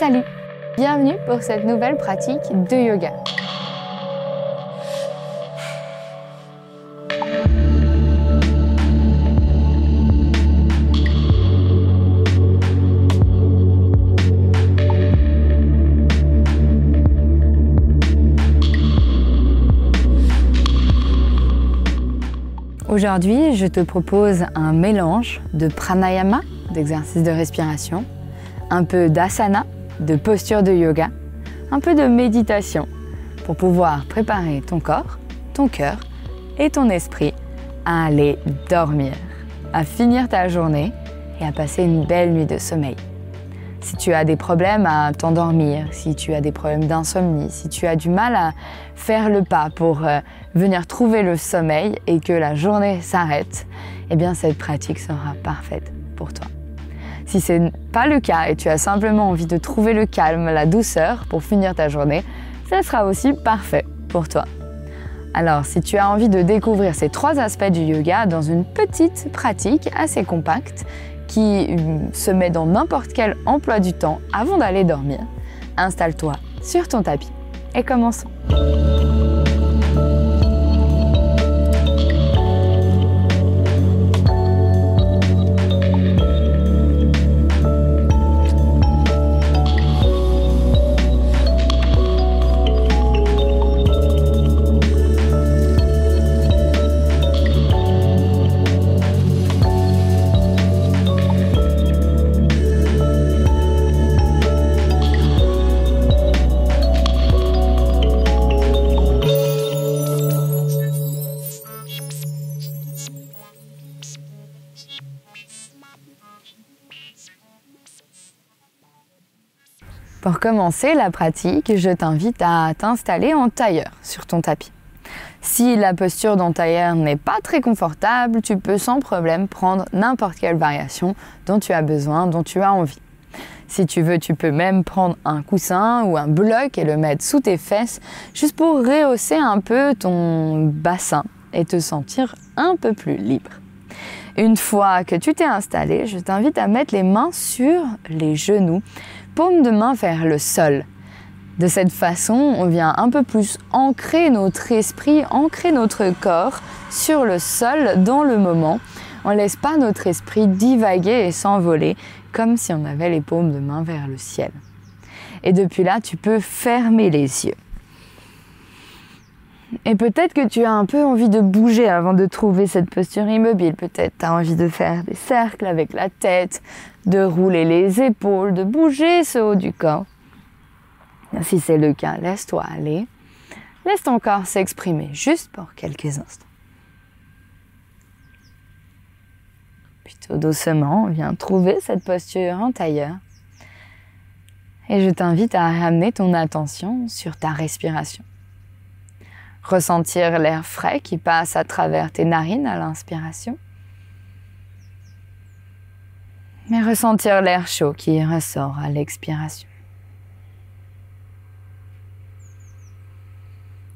Salut! Bienvenue pour cette nouvelle pratique de yoga. Aujourd'hui, je te propose un mélange de pranayama, d'exercices de respiration, un peu d'asana, de posture de yoga, un peu de méditation pour pouvoir préparer ton corps, ton cœur et ton esprit à aller dormir, à finir ta journée et à passer une belle nuit de sommeil. Si tu as des problèmes à t'endormir, si tu as des problèmes d'insomnie, si tu as du mal à faire le pas pour venir trouver le sommeil et que la journée s'arrête, eh bien cette pratique sera parfaite pour toi. Si ce n'est pas le cas et tu as simplement envie de trouver le calme, la douceur pour finir ta journée, ça sera aussi parfait pour toi. Alors, si tu as envie de découvrir ces 3 aspects du yoga dans une petite pratique assez compacte qui se met dans n'importe quel emploi du temps avant d'aller dormir, installe-toi sur ton tapis et commençons. Pour commencer la pratique, je t'invite à t'installer en tailleur sur ton tapis. Si la posture dans tailleur n'est pas très confortable, tu peux sans problème prendre n'importe quelle variation dont tu as besoin, dont tu as envie. Si tu veux, tu peux même prendre un coussin ou un bloc et le mettre sous tes fesses, juste pour rehausser un peu ton bassin et te sentir un peu plus libre. Une fois que tu t'es installé, je t'invite à mettre les mains sur les genoux, paume de main vers le sol. De cette façon, on vient un peu plus ancrer notre esprit, ancrer notre corps sur le sol dans le moment. On ne laisse pas notre esprit divaguer et s'envoler comme si on avait les paumes de main vers le ciel. Et depuis là, tu peux fermer les yeux. Et peut-être que tu as un peu envie de bouger avant de trouver cette posture immobile. Peut-être tu as envie de faire des cercles avec la tête, de rouler les épaules, de bouger ce haut du corps. Si c'est le cas, laisse-toi aller. Laisse ton corps s'exprimer juste pour quelques instants. Puis tout doucement, viens trouver cette posture en tailleur. Et je t'invite à ramener ton attention sur ta respiration. Ressentir l'air frais qui passe à travers tes narines à l'inspiration. Mais ressentir l'air chaud qui ressort à l'expiration.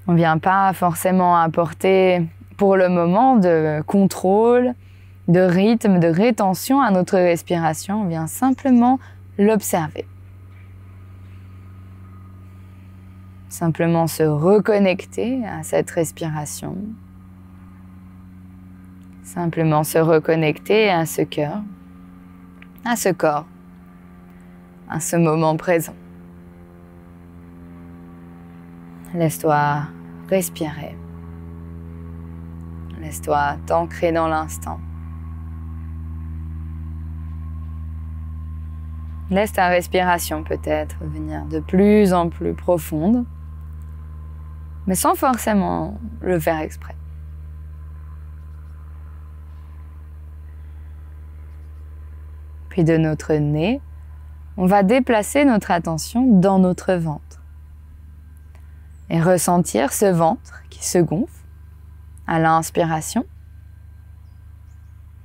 On ne vient pas forcément apporter pour le moment de contrôle, de rythme, de rétention à notre respiration. On vient simplement l'observer. Simplement se reconnecter à cette respiration. Simplement se reconnecter à ce cœur, à ce corps, à ce moment présent. Laisse-toi respirer. Laisse-toi t'ancrer dans l'instant. Laisse ta respiration peut-être venir de plus en plus profonde, mais sans forcément le faire exprès. Puis de notre nez, on va déplacer notre attention dans notre ventre et ressentir ce ventre qui se gonfle à l'inspiration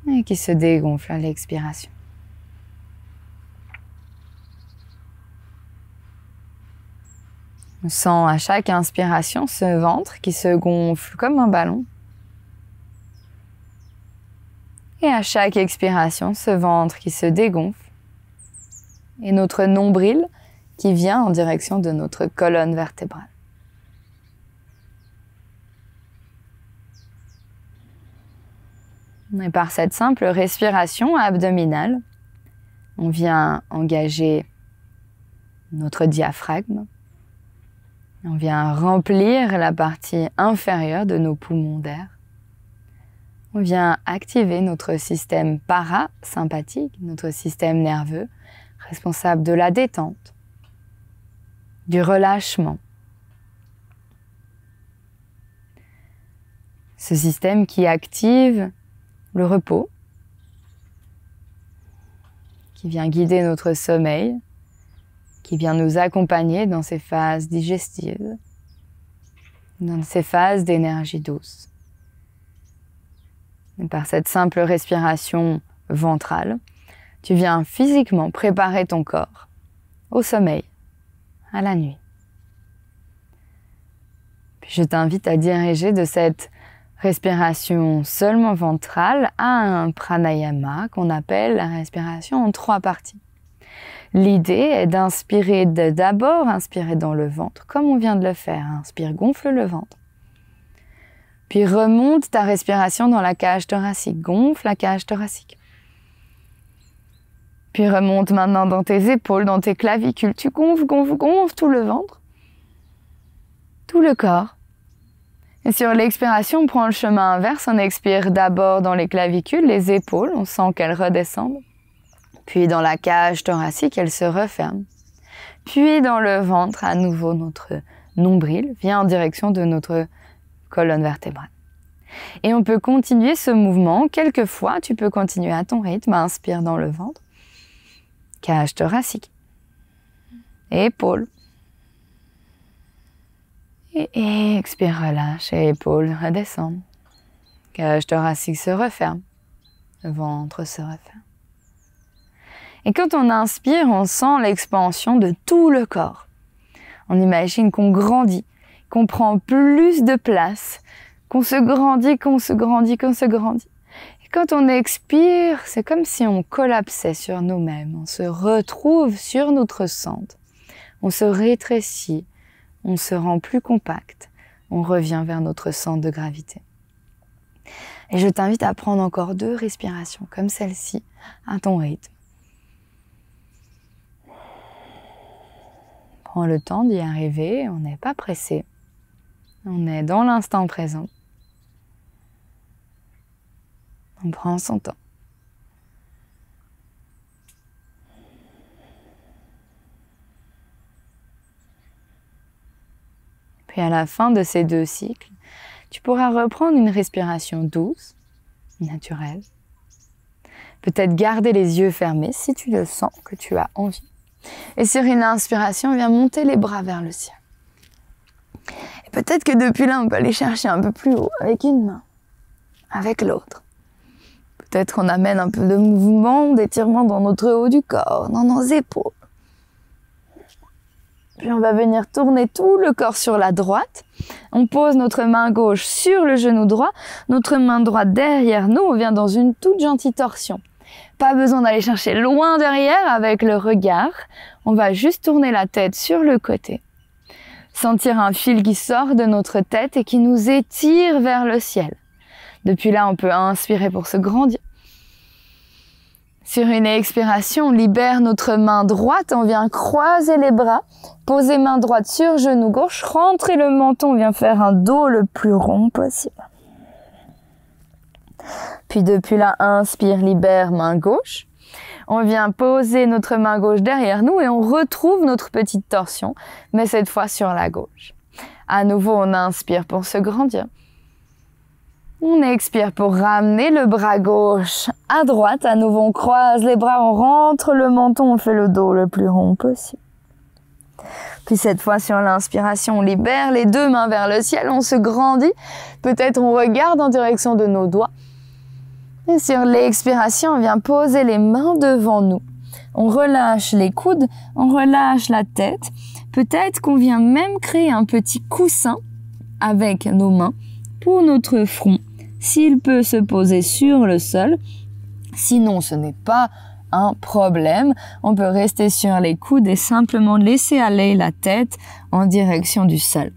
et qui se dégonfle à l'expiration. On sent à chaque inspiration ce ventre qui se gonfle comme un ballon. Et à chaque expiration, ce ventre qui se dégonfle. Et notre nombril qui vient en direction de notre colonne vertébrale. Et par cette simple respiration abdominale, on vient engager notre diaphragme. On vient remplir la partie inférieure de nos poumons d'air. On vient activer notre système parasympathique, notre système nerveux, responsable de la détente, du relâchement. Ce système qui active le repos, qui vient guider notre sommeil, qui vient nous accompagner dans ces phases digestives, dans ces phases d'énergie douce. Et par cette simple respiration ventrale, tu viens physiquement préparer ton corps au sommeil, à la nuit. Puis je t'invite à diriger de cette respiration seulement ventrale à un pranayama qu'on appelle la respiration en 3 parties. L'idée est d'inspirer, d'abord inspirer dans le ventre, comme on vient de le faire. Inspire, gonfle le ventre. Puis remonte ta respiration dans la cage thoracique, gonfle la cage thoracique. Puis remonte maintenant dans tes épaules, dans tes clavicules. Tu gonfles, gonfles, gonfles tout le ventre, tout le corps. Et sur l'expiration, on prend le chemin inverse. On expire d'abord dans les clavicules, les épaules. On sent qu'elles redescendent. Puis dans la cage thoracique, elles se referment. Puis dans le ventre, à nouveau, notre nombril vient en direction de notre colonne vertébrale. Et on peut continuer ce mouvement. Quelquefois, tu peux continuer à ton rythme. Inspire dans le ventre. Cage thoracique. Épaules. Et expire, relâche. Et épaules redescendent. Cage thoracique se referme. Le ventre se referme. Et quand on inspire, on sent l'expansion de tout le corps. On imagine qu'on grandit, qu'on prend plus de place, qu'on se grandit, qu'on se grandit, qu'on se grandit. Et quand on expire, c'est comme si on collapsait sur nous-mêmes. On se retrouve sur notre centre. On se rétrécit, on se rend plus compact. On revient vers notre centre de gravité. Et je t'invite à prendre encore 2 respirations comme celle-ci à ton rythme. Prends le temps d'y arriver, on n'est pas pressé. On est dans l'instant présent. On prend son temps. Puis à la fin de ces 2 cycles, tu pourras reprendre une respiration douce, naturelle. Peut-être garder les yeux fermés si tu le sens, que tu as envie. Et sur une inspiration, viens monter les bras vers le ciel. Et peut-être que depuis là, on peut aller chercher un peu plus haut avec une main, avec l'autre. Peut-être qu'on amène un peu de mouvement, d'étirement dans notre haut du corps, dans nos épaules. Puis on va venir tourner tout le corps sur la droite. On pose notre main gauche sur le genou droit, notre main droite derrière nous. On vient dans une toute gentille torsion. Pas besoin d'aller chercher loin derrière avec le regard. On va juste tourner la tête sur le côté. Sentir un fil qui sort de notre tête et qui nous étire vers le ciel. Depuis là, on peut inspirer pour se grandir. Sur une expiration, on libère notre main droite. On vient croiser les bras. Poser main droite sur genou gauche. Rentrer le menton. On vient faire un dos le plus rond possible. Puis depuis là, inspire, libère, main gauche. On vient poser notre main gauche derrière nous et on retrouve notre petite torsion, mais cette fois sur la gauche. À nouveau, on inspire pour se grandir. On expire pour ramener le bras gauche à droite. À nouveau, on croise les bras, on rentre le menton, on fait le dos le plus rond possible. Puis cette fois, sur l'inspiration, on libère les 2 mains vers le ciel, on se grandit. Peut-être on regarde en direction de nos doigts. Et sur l'expiration, on vient poser les mains devant nous. On relâche les coudes, on relâche la tête. Peut-être qu'on vient même créer un petit coussin avec nos mains pour notre front, s'il peut se poser sur le sol. Sinon, ce n'est pas un problème. On peut rester sur les coudes et simplement laisser aller la tête en direction du sol.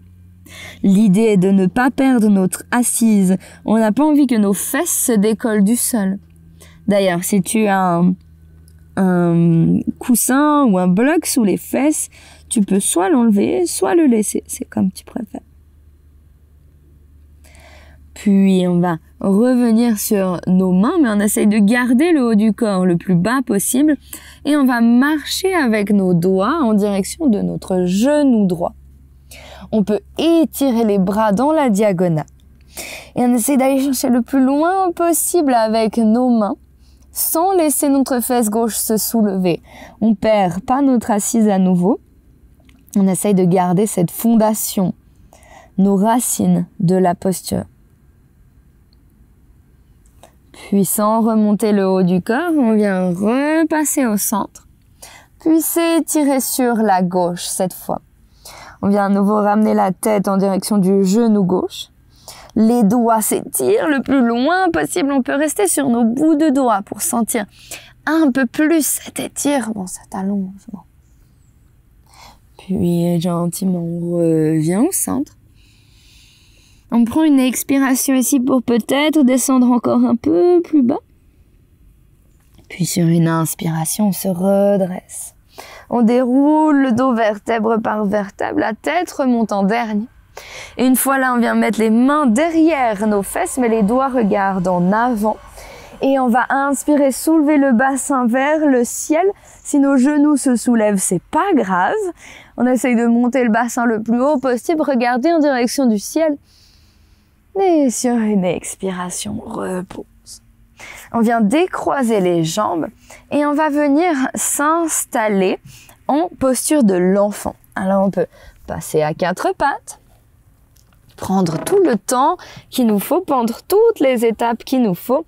L'idée est de ne pas perdre notre assise. On n'a pas envie que nos fesses se décollent du sol. D'ailleurs, si tu as un coussin ou un bloc sous les fesses, tu peux soit l'enlever, soit le laisser. C'est comme tu préfères. Puis on va revenir sur nos mains, mais on essaye de garder le haut du corps le plus bas possible. Et on va marcher avec nos doigts en direction de notre genou droit. On peut étirer les bras dans la diagonale. Et on essaie d'aller chercher le plus loin possible avec nos mains, sans laisser notre fesse gauche se soulever. On perd pas notre assise à nouveau. On essaye de garder cette fondation, nos racines de la posture. Puis sans remonter le haut du corps, on vient repasser au centre. Puis s'étirer sur la gauche cette fois. On vient à nouveau ramener la tête en direction du genou gauche. Les doigts s'étirent le plus loin possible. On peut rester sur nos bouts de doigts pour sentir un peu plus cet étirement, cet allongement. Puis gentiment, on revient au centre. On prend une expiration ici pour peut-être descendre encore un peu plus bas. Puis sur une inspiration, on se redresse. On déroule le dos vertèbre par vertèbre, la tête remonte en dernier. Et une fois là, on vient mettre les mains derrière nos fesses, mais les doigts regardent en avant. Et on va inspirer, soulever le bassin vers le ciel. Si nos genoux se soulèvent, c'est pas grave. On essaye de monter le bassin le plus haut possible, regarder en direction du ciel. Et sur une expiration, repose. On vient décroiser les jambes et on va venir s'installer en posture de l'enfant. Alors on peut passer à 4 pattes, prendre tout le temps qu'il nous faut, prendre toutes les étapes qu'il nous faut,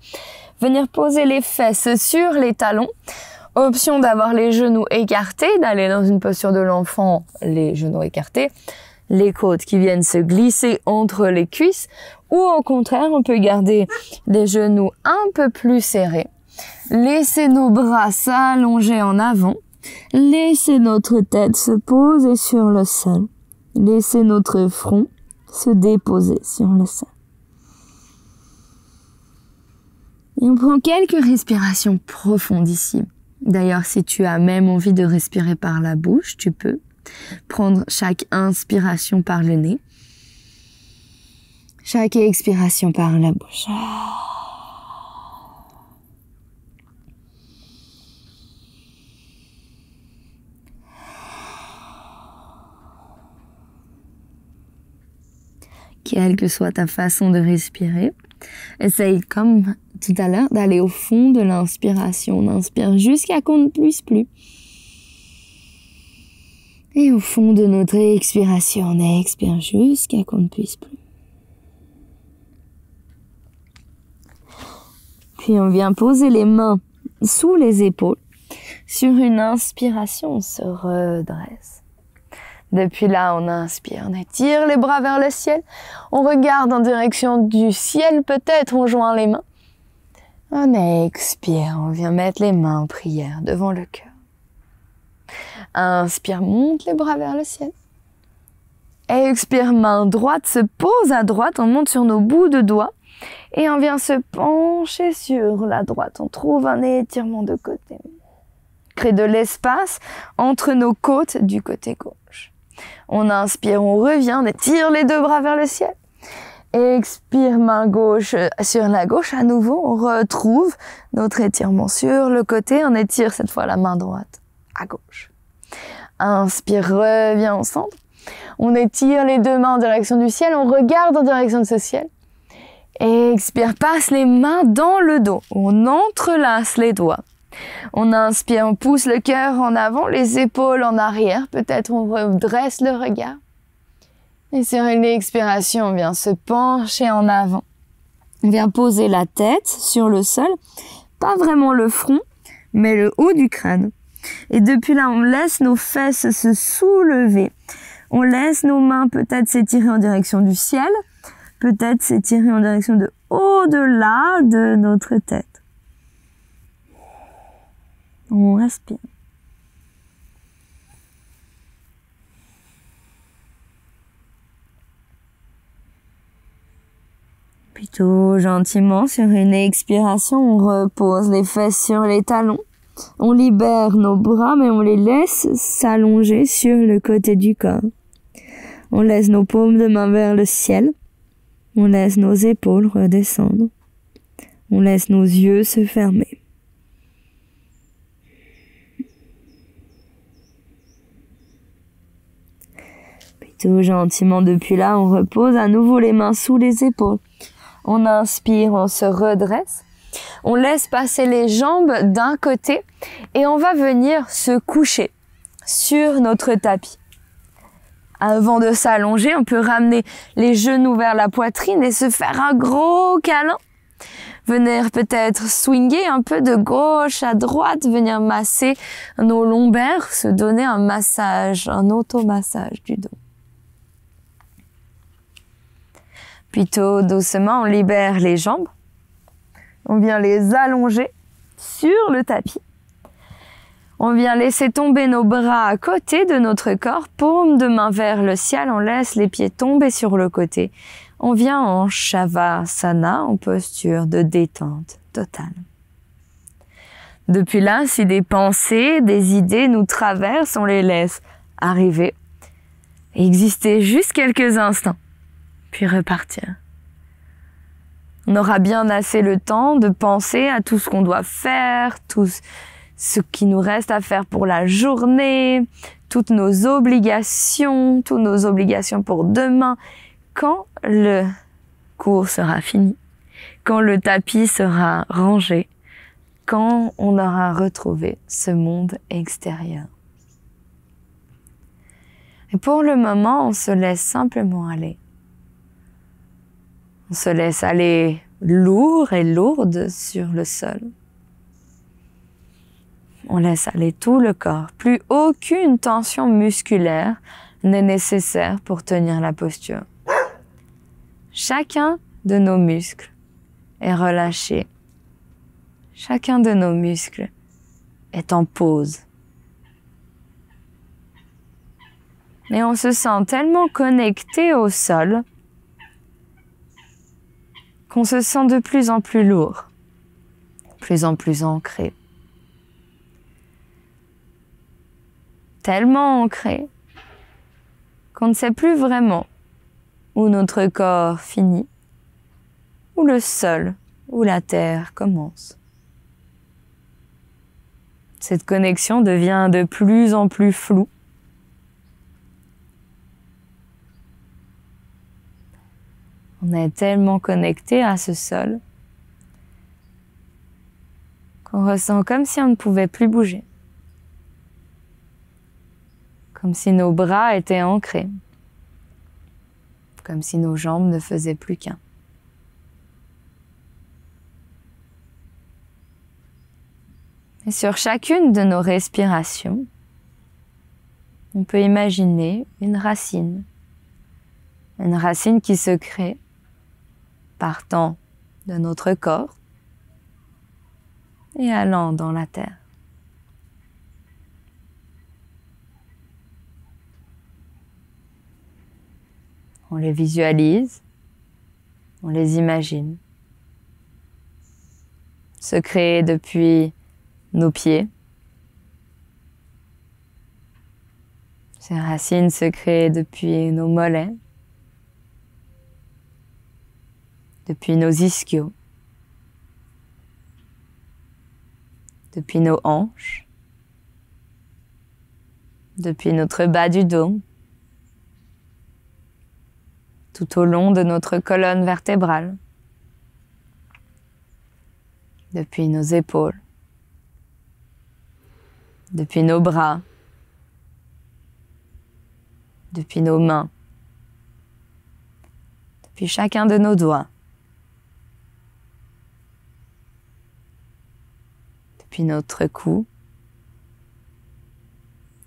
venir poser les fesses sur les talons. Option d'avoir les genoux écartés, d'aller dans une posture de l'enfant, les genoux écartés, les côtes qui viennent se glisser entre les cuisses, ou au contraire, on peut garder les genoux un peu plus serrés, laisser nos bras s'allonger en avant, laisser notre tête se poser sur le sol, laisser notre front se déposer sur le sol. Et on prend quelques respirations profondes ici. D'ailleurs, si tu as même envie de respirer par la bouche, tu peux prendre chaque inspiration par le nez, chaque expiration par la bouche. Quelle que soit ta façon de respirer, essaye comme tout à l'heure d'aller au fond de l'inspiration. On inspire jusqu'à qu'on ne puisse plus. Et au fond de notre expiration, on expire jusqu'à qu'on ne puisse plus. Puis on vient poser les mains sous les épaules. Sur une inspiration, on se redresse. Depuis là, on inspire, on étire les bras vers le ciel. On regarde en direction du ciel, peut-être on joint les mains. On expire, on vient mettre les mains en prière devant le cœur. Inspire, monte les bras vers le ciel. Expire, main droite se pose à droite, on monte sur nos bouts de doigts. Et on vient se pencher sur la droite. On trouve un étirement de côté. Crée de l'espace entre nos côtes du côté gauche. On inspire, on revient, on étire les 2 bras vers le ciel. Expire, main gauche sur la gauche. À nouveau, on retrouve notre étirement sur le côté. On étire cette fois la main droite à gauche. Inspire, revient au centre. On étire les 2 mains en direction du ciel. On regarde en direction de ce ciel. Expire, passe les mains dans le dos. On entrelace les doigts. On inspire, on pousse le cœur en avant, les épaules en arrière. Peut-être on redresse le regard. Et sur une expiration, on vient se pencher en avant. On vient poser la tête sur le sol. Pas vraiment le front, mais le haut du crâne. Et depuis là, on laisse nos fesses se soulever. On laisse nos mains peut-être s'étirer en direction du ciel. Peut-être s'étirer en direction de au-delà de notre tête. On inspire. Plutôt gentiment, sur une expiration, on repose les fesses sur les talons. On libère nos bras, mais on les laisse s'allonger sur le côté du corps. On laisse nos paumes de main vers le ciel. On laisse nos épaules redescendre. On laisse nos yeux se fermer. Plutôt gentiment depuis là, on repose à nouveau les mains sous les épaules. On inspire, on se redresse. On laisse passer les jambes d'un côté et on va venir se coucher sur notre tapis. Avant de s'allonger, on peut ramener les genoux vers la poitrine et se faire un gros câlin. Venir peut-être swinger un peu de gauche à droite, venir masser nos lombaires, se donner un massage, un automassage du dos. Plutôt doucement, on libère les jambes. On vient les allonger sur le tapis. On vient laisser tomber nos bras à côté de notre corps, paume de main vers le ciel. On laisse les pieds tomber sur le côté. On vient en Shavasana, en posture de détente totale. Depuis là, si des pensées, des idées nous traversent, on les laisse arriver et exister juste quelques instants, puis repartir. On aura bien assez le temps de penser à tout ce qu'on doit faire, tout ce qui nous reste à faire pour la journée, toutes nos obligations pour demain. Quand le cours sera fini, quand le tapis sera rangé, quand on aura retrouvé ce monde extérieur. Et pour le moment, on se laisse simplement aller. On se laisse aller lourd et lourde sur le sol. On laisse aller tout le corps. Plus aucune tension musculaire n'est nécessaire pour tenir la posture. Chacun de nos muscles est relâché. Chacun de nos muscles est en pause. Et on se sent tellement connecté au sol qu'on se sent de plus en plus lourd, de plus en plus ancré. Tellement ancré qu'on ne sait plus vraiment où notre corps finit, où le sol, où la terre commence. Cette connexion devient de plus en plus floue. On est tellement connecté à ce sol qu'on ressent comme si on ne pouvait plus bouger. Comme si nos bras étaient ancrés. Comme si nos jambes ne faisaient plus qu'un. Et sur chacune de nos respirations, on peut imaginer une racine qui se crée partant de notre corps et allant dans la terre. On les visualise, on les imagine, se créer depuis nos pieds. Ces racines se créent depuis nos mollets, depuis nos ischios, depuis nos hanches, depuis notre bas du dos, tout au long de notre colonne vertébrale, depuis nos épaules, depuis nos bras, depuis nos mains, depuis chacun de nos doigts, depuis notre cou,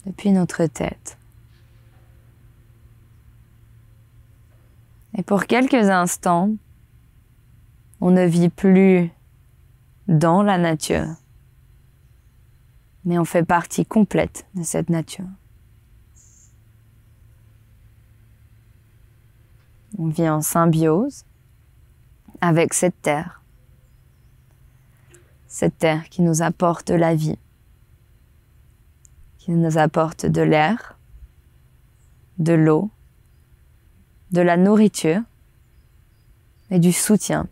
depuis notre tête. Et pour quelques instants, on ne vit plus dans la nature. mais on fait partie complète de cette nature. On vit en symbiose avec cette terre qui nous apporte la vie, qui nous apporte de l'air, de l'eau, de la nourriture et du soutien,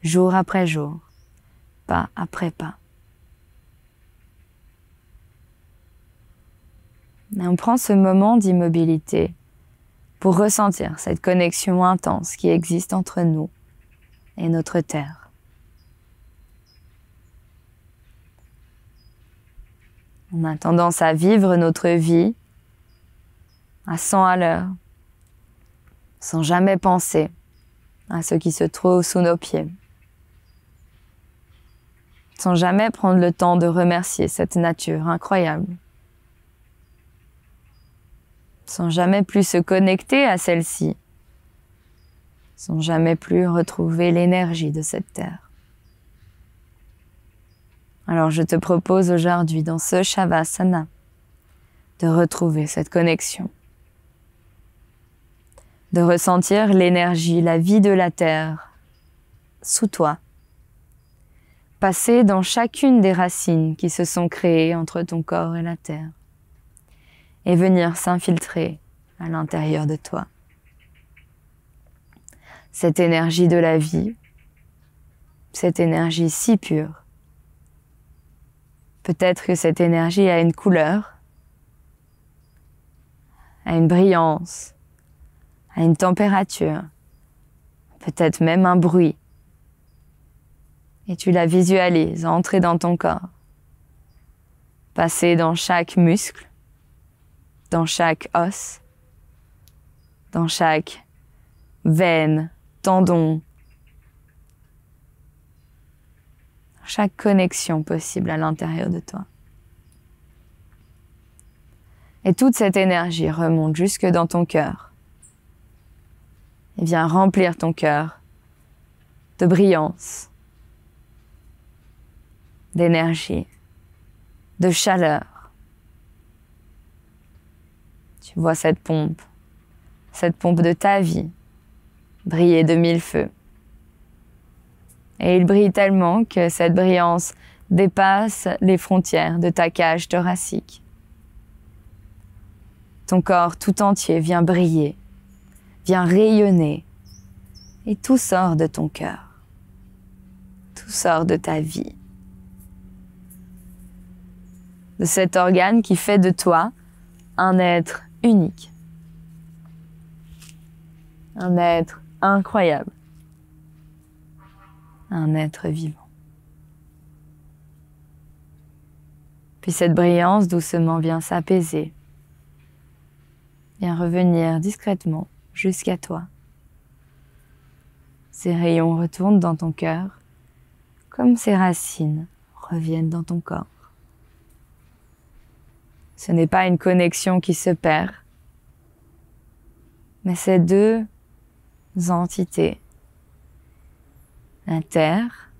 jour après jour, pas après pas. Et on prend ce moment d'immobilité pour ressentir cette connexion intense qui existe entre nous et notre terre. On a tendance à vivre notre vie à 100 à l'heure, sans jamais penser à ce qui se trouve sous nos pieds, sans jamais prendre le temps de remercier cette nature incroyable, sans jamais plus se connecter à celle-ci, sans jamais plus retrouver l'énergie de cette terre. Alors je te propose aujourd'hui dans ce Shavasana de retrouver cette connexion, de ressentir l'énergie, la vie de la terre sous toi, passer dans chacune des racines qui se sont créées entre ton corps et la terre, et venir s'infiltrer à l'intérieur de toi. Cette énergie de la vie, cette énergie si pure. Peut-être que cette énergie a une couleur, a une brillance, a une température, peut-être même un bruit. Et tu la visualises entrer dans ton corps, passer dans chaque muscle, dans chaque os, dans chaque veine, tendon, chaque connexion possible à l'intérieur de toi. Et toute cette énergie remonte jusque dans ton cœur et vient remplir ton cœur de brillance, d'énergie, de chaleur. Tu vois cette pompe de ta vie, briller de mille feux. Et il brille tellement que cette brillance dépasse les frontières de ta cage thoracique. Ton corps tout entier vient briller, vient rayonner, et tout sort de ton cœur. Tout sort de ta vie. De cet organe qui fait de toi un être unique. Un être incroyable. Un être vivant. Puis cette brillance doucement vient s'apaiser, vient revenir discrètement jusqu'à toi. Ces rayons retournent dans ton cœur comme ces racines reviennent dans ton corps. Ce n'est pas une connexion qui se perd, mais c'est deux entités, la terre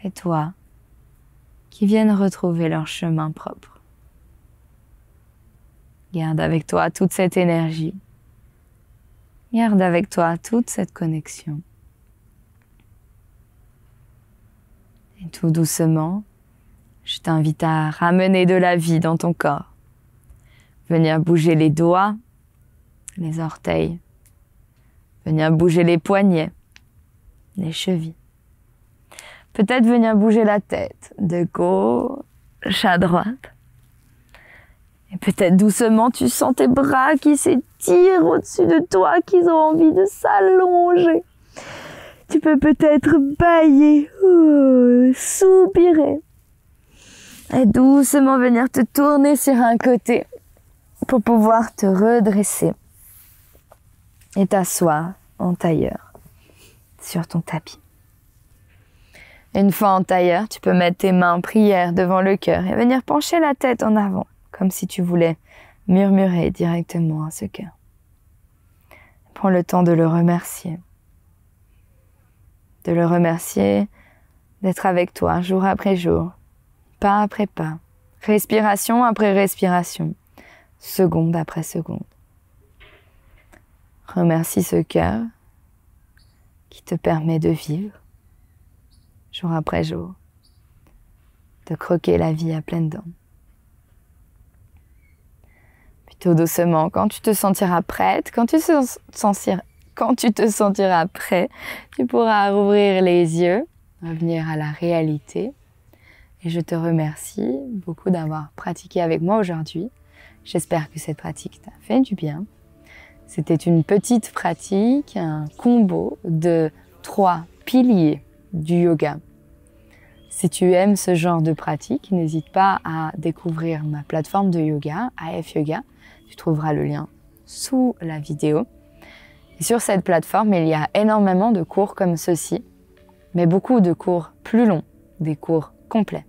et toi, qui viennent retrouver leur chemin propre. Garde avec toi toute cette énergie, garde avec toi toute cette connexion. Et tout doucement, je t'invite à ramener de la vie dans ton corps. Venir bouger les doigts, les orteils, venir bouger les poignets, les chevilles. Peut-être venir bouger la tête de gauche à droite. Et peut-être doucement, tu sens tes bras qui s'étirent au-dessus de toi, qui ont envie de s'allonger. Tu peux peut-être bâiller, soupirer. Et doucement venir te tourner sur un côté pour pouvoir te redresser et t'asseoir en tailleur sur ton tapis. Une fois en tailleur, tu peux mettre tes mains en prière devant le cœur et venir pencher la tête en avant, comme si tu voulais murmurer directement à ce cœur. Prends le temps de le remercier. De le remercier d'être avec toi jour après jour, pas après pas, respiration après respiration, seconde après seconde. Remercie ce cœur qui te permet de vivre, jour après jour, de croquer la vie à pleines dents. Puis tout doucement, quand tu te sentiras prête, quand tu te sentiras prêt, tu pourras rouvrir les yeux, revenir à la réalité. Et je te remercie beaucoup d'avoir pratiqué avec moi aujourd'hui. J'espère que cette pratique t'a fait du bien. C'était une petite pratique, un combo de 3 piliers du yoga. Si tu aimes ce genre de pratique, n'hésite pas à découvrir ma plateforme de yoga, AF Yoga. Tu trouveras le lien sous la vidéo. Et sur cette plateforme, il y a énormément de cours comme ceci, mais beaucoup de cours plus longs, des cours complets.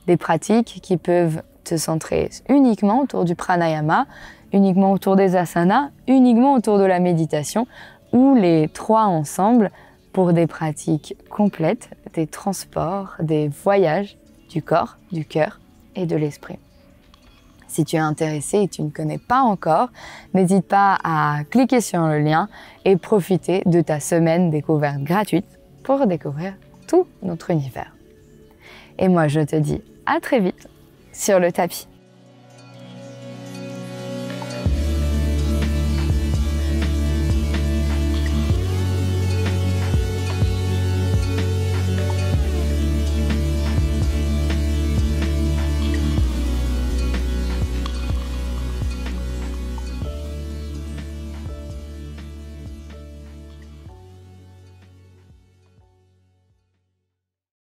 Des pratiques qui peuvent te centrer uniquement autour du pranayama, uniquement autour des asanas, uniquement autour de la méditation, ou les 3 ensemble pour des pratiques complètes, des transports, des voyages du corps, du cœur et de l'esprit. Si tu es intéressé et tu ne connais pas encore, n'hésite pas à cliquer sur le lien et profiter de ta semaine découverte gratuite pour découvrir tout notre univers. Et moi, je te dis à très vite sur le tapis.